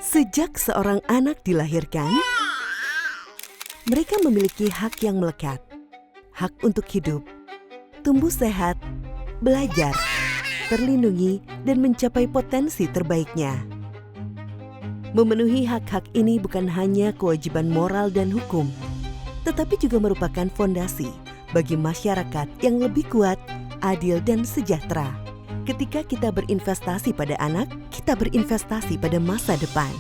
Sejak seorang anak dilahirkan, mereka memiliki hak yang melekat. Hak untuk hidup, tumbuh sehat, belajar, terlindungi, dan mencapai potensi terbaiknya. Memenuhi hak-hak ini bukan hanya kewajiban moral dan hukum, tetapi juga merupakan fondasi bagi masyarakat yang lebih kuat, adil, dan sejahtera. Ketika kita berinvestasi pada anak, kita berinvestasi pada masa depan.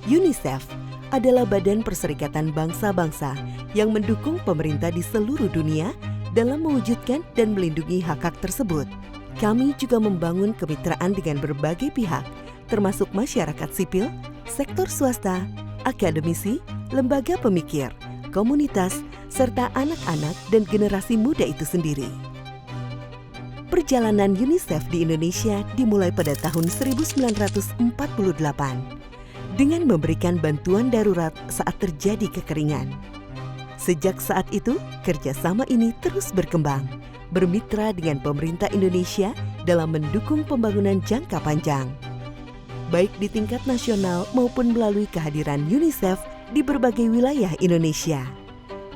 UNICEF adalah badan perserikatan bangsa-bangsa yang mendukung pemerintah di seluruh dunia dalam mewujudkan dan melindungi hak-hak tersebut. Kami juga membangun kemitraan dengan berbagai pihak, termasuk masyarakat sipil, sektor swasta, akademisi, lembaga pemikir, komunitas, serta anak-anak dan generasi muda itu sendiri. Perjalanan UNICEF di Indonesia dimulai pada tahun 1948 dengan memberikan bantuan darurat saat terjadi kekeringan. Sejak saat itu, kerjasama ini terus berkembang, bermitra dengan pemerintah Indonesia dalam mendukung pembangunan jangka panjang, baik di tingkat nasional maupun melalui kehadiran UNICEF di berbagai wilayah Indonesia.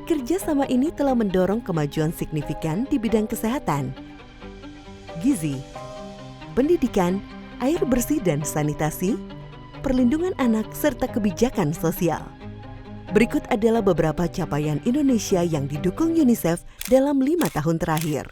Kerjasama ini telah mendorong kemajuan signifikan di bidang kesehatan, gizi, pendidikan, air bersih dan sanitasi, perlindungan anak, serta kebijakan sosial. Berikut adalah beberapa capaian Indonesia yang didukung UNICEF dalam 5 tahun terakhir.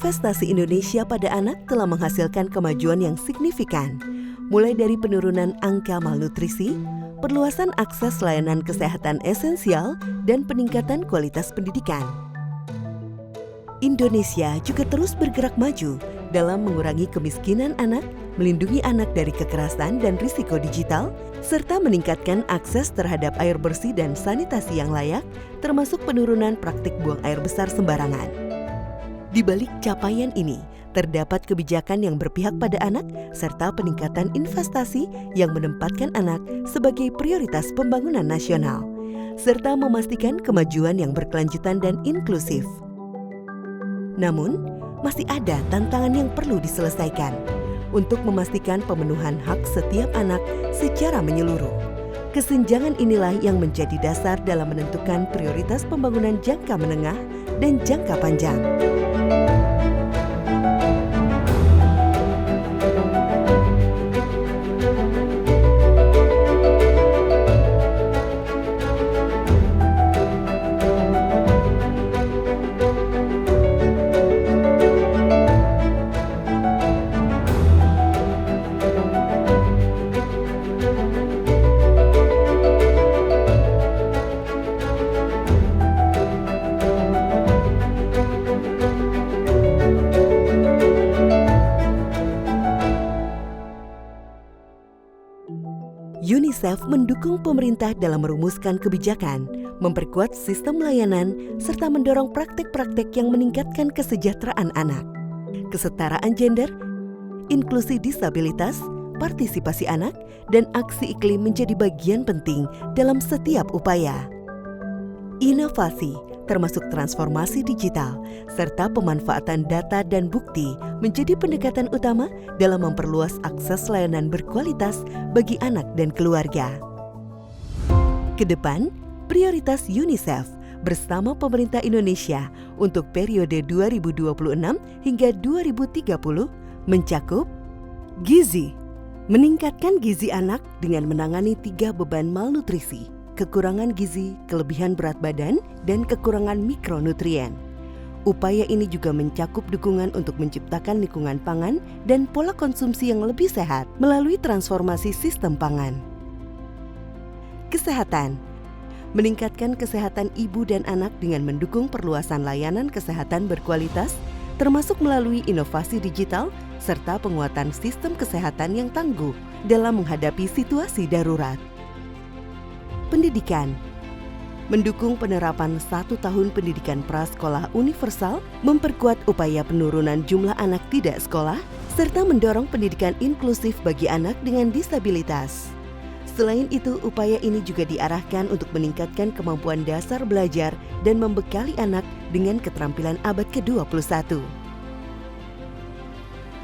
Investasi Indonesia pada anak telah menghasilkan kemajuan yang signifikan, mulai dari penurunan angka malnutrisi, perluasan akses layanan kesehatan esensial, dan peningkatan kualitas pendidikan. Indonesia juga terus bergerak maju dalam mengurangi kemiskinan anak, melindungi anak dari kekerasan dan risiko digital, serta meningkatkan akses terhadap air bersih dan sanitasi yang layak, termasuk penurunan praktik buang air besar sembarangan. Di balik capaian ini, terdapat kebijakan yang berpihak pada anak serta peningkatan investasi yang menempatkan anak sebagai prioritas pembangunan nasional, serta memastikan kemajuan yang berkelanjutan dan inklusif. Namun, masih ada tantangan yang perlu diselesaikan untuk memastikan pemenuhan hak setiap anak secara menyeluruh. Kesenjangan inilah yang menjadi dasar dalam menentukan prioritas pembangunan jangka menengah dan jangka panjang. UNICEF mendukung pemerintah dalam merumuskan kebijakan, memperkuat sistem layanan, serta mendorong praktek-praktek yang meningkatkan kesejahteraan anak, kesetaraan gender, inklusi disabilitas, partisipasi anak, dan aksi iklim menjadi bagian penting dalam setiap upaya. Inovasi, termasuk transformasi digital, serta pemanfaatan data dan bukti menjadi pendekatan utama dalam memperluas akses layanan berkualitas bagi anak dan keluarga. Kedepan, prioritas UNICEF bersama pemerintah Indonesia untuk periode 2026 hingga 2030 mencakup gizi, meningkatkan gizi anak dengan menangani 3 beban malnutrisi, kekurangan gizi, kelebihan berat badan, dan kekurangan mikronutrien. Upaya ini juga mencakup dukungan untuk menciptakan lingkungan pangan dan pola konsumsi yang lebih sehat melalui transformasi sistem pangan. Kesehatan, meningkatkan kesehatan ibu dan anak dengan mendukung perluasan layanan kesehatan berkualitas, termasuk melalui inovasi digital serta penguatan sistem kesehatan yang tangguh dalam menghadapi situasi darurat. Pendidikan, mendukung penerapan 1 tahun pendidikan prasekolah universal, memperkuat upaya penurunan jumlah anak tidak sekolah, serta mendorong pendidikan inklusif bagi anak dengan disabilitas. Selain itu, upaya ini juga diarahkan untuk meningkatkan kemampuan dasar belajar dan membekali anak dengan keterampilan abad ke-21.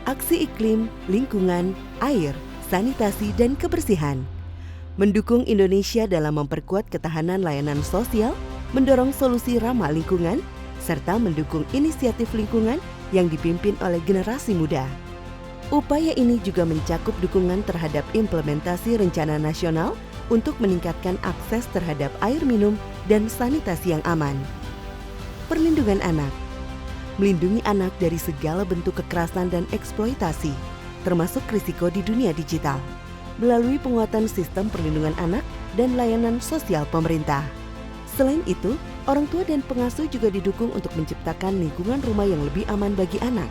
Aksi iklim, lingkungan, air, sanitasi, dan kebersihan. Mendukung Indonesia dalam memperkuat ketahanan layanan sosial, mendorong solusi ramah lingkungan, serta mendukung inisiatif lingkungan yang dipimpin oleh generasi muda. Upaya ini juga mencakup dukungan terhadap implementasi rencana nasional untuk meningkatkan akses terhadap air minum dan sanitasi yang aman. Perlindungan anak, melindungi anak dari segala bentuk kekerasan dan eksploitasi, termasuk risiko di dunia digital, melalui penguatan sistem perlindungan anak dan layanan sosial pemerintah. Selain itu, orang tua dan pengasuh juga didukung untuk menciptakan lingkungan rumah yang lebih aman bagi anak.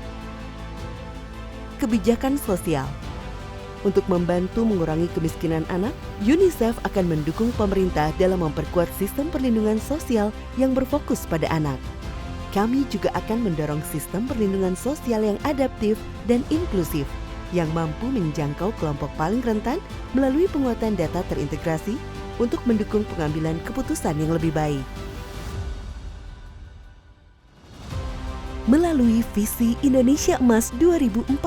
Kebijakan sosial. Untuk membantu mengurangi kemiskinan anak, UNICEF akan mendukung pemerintah dalam memperkuat sistem perlindungan sosial yang berfokus pada anak. Kami juga akan mendorong sistem perlindungan sosial yang adaptif dan inklusif, yang mampu menjangkau kelompok paling rentan melalui penguatan data terintegrasi untuk mendukung pengambilan keputusan yang lebih baik. Melalui visi Indonesia Emas 2045,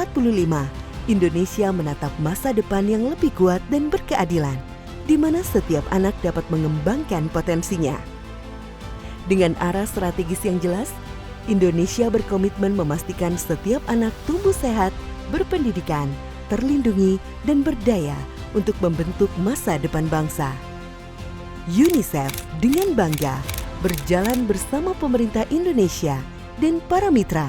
Indonesia menatap masa depan yang lebih kuat dan berkeadilan, di mana setiap anak dapat mengembangkan potensinya. Dengan arah strategis yang jelas, Indonesia berkomitmen memastikan setiap anak tumbuh sehat, berpendidikan, terlindungi, dan berdaya untuk membentuk masa depan bangsa. UNICEF dengan bangga berjalan bersama pemerintah Indonesia dan para mitra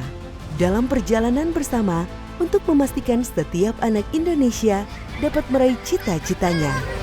dalam perjalanan bersama untuk memastikan setiap anak Indonesia dapat meraih cita-citanya.